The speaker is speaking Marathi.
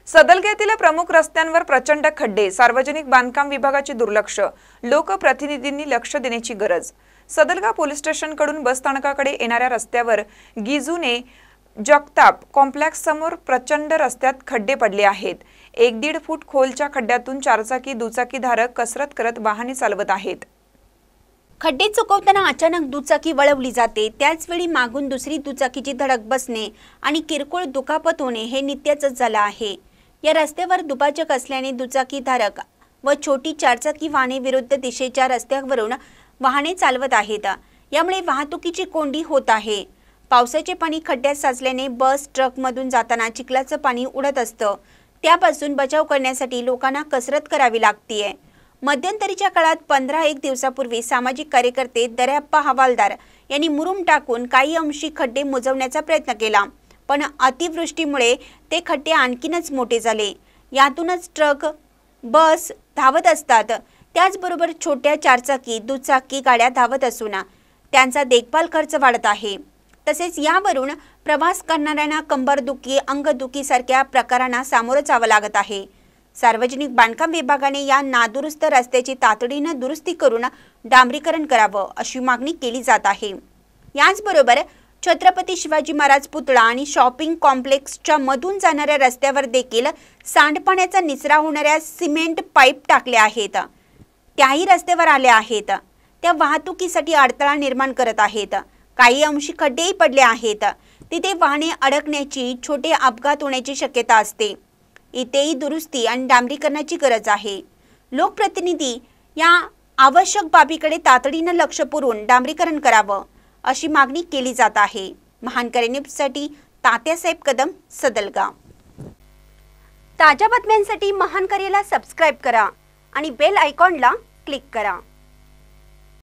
सदलगेतील प्रमुख रस्त्यांवर प्रचंड खड्डे, सार्वजनिक बांधकाम विभागाचे दुर्लक्ष, लोकप्रतिनिधींनी लक्ष देण्याची गरज। सदलगा पोलीस स्टेशनकडून बस स्थानकाकडे येणाऱ्या रस्त्यावर गिजूने जगताप कॉम्प्लेक्स समोर प्रचंड रस्त्यात खड्डे पडले आहेत। 1-1.5 फूट खोलच्या खड्ड्यातून चारचाकी दुचाकी धारक कसरत करत वाहने चालवत आहेत। खड्डे चुकवताना अचानक दुचाकी वळवली जाते, त्याच वेळी मागून दुसरी दुचाकीची धडक बसणे आणि किरकोळ दुखापत होणे हे नित्यच झालं आहे। या रस्त्यावर दुभाजक असल्याने दुचाकी धारक व छोटी चारचाकी वाहने विरुद्ध दिशेच्या रस्त्यावरून वाहने चालवत आहेत। यामुळे वाहतुकीची कोंडी होत आहे। पावसाचे पाणी खड्ड्यात साचल्याने बस ट्रक मधून जाताना चिखलाचं पाणी उडत असतं, त्यापासून बचाव करण्यासाठी लोकांना कसरत करावी लागते। मध्यंतरीच्या काळात 15-1 दिवसापूर्वी सामाजिक कार्यकर्ते दर्याप्पा हवालदार यांनी मुरुम टाकून काही अंशी खड्डे मुजवण्याचा प्रयत्न केला, पण अतिवृष्टीमुळे ते खड्डे आणखीनच मोठे झाले। यातूनच ट्रक बस धावत असतात, त्याचबरोबर छोट्या चारचाकी दुचाकी गाड्या धावत असून त्यांचा देखभाल खर्च वाढत आहे। तसेच यावरून प्रवास करणाऱ्यांना कंबरदुखी, अंगदुखी सारख्या प्रकारांना सामोरं जावं लागत आहे। सार्वजनिक बांधकाम विभागाने या नादुरुस्त रस्त्याची तातडीने दुरुस्ती करून डांबरीकरण करावं अशी मागणी केली जात आहे। याचबरोबर छत्रपती शिवाजी महाराज पुतळा आणि शॉपिंग कॉम्प्लेक्सच्या मधून जाणाऱ्या रस्त्यावर देखील सांडपाण्याचा निचरा होणाऱ्या सिमेंट पाईप टाकल्या आहेत, त्याही रस्त्यावर आल्या आहेत, त्या वाहतुकीसाठी अडथळा निर्माण करत आहेत। काही अंशी खड्डेही पडले आहेत, तिथे वाहने अडकण्याची, छोटे अपघात होण्याची शक्यता असते। इथेही दुरुस्ती आणि डांबरीकरणाची गरज आहे। लोकप्रतिनिधी या आवश्यक बाबीकडे तातडीने लक्ष पुरवून डांबरीकरण करावं अशी मागणी केली जात आहे। महानकरी न्यूजसाठी तात्यासाहेब कदम, सदलगा। ताज्या बातम्यांसाठी महानकरीला सबस्क्राइब करा आणि बेल आयकॉनला क्लिक करा।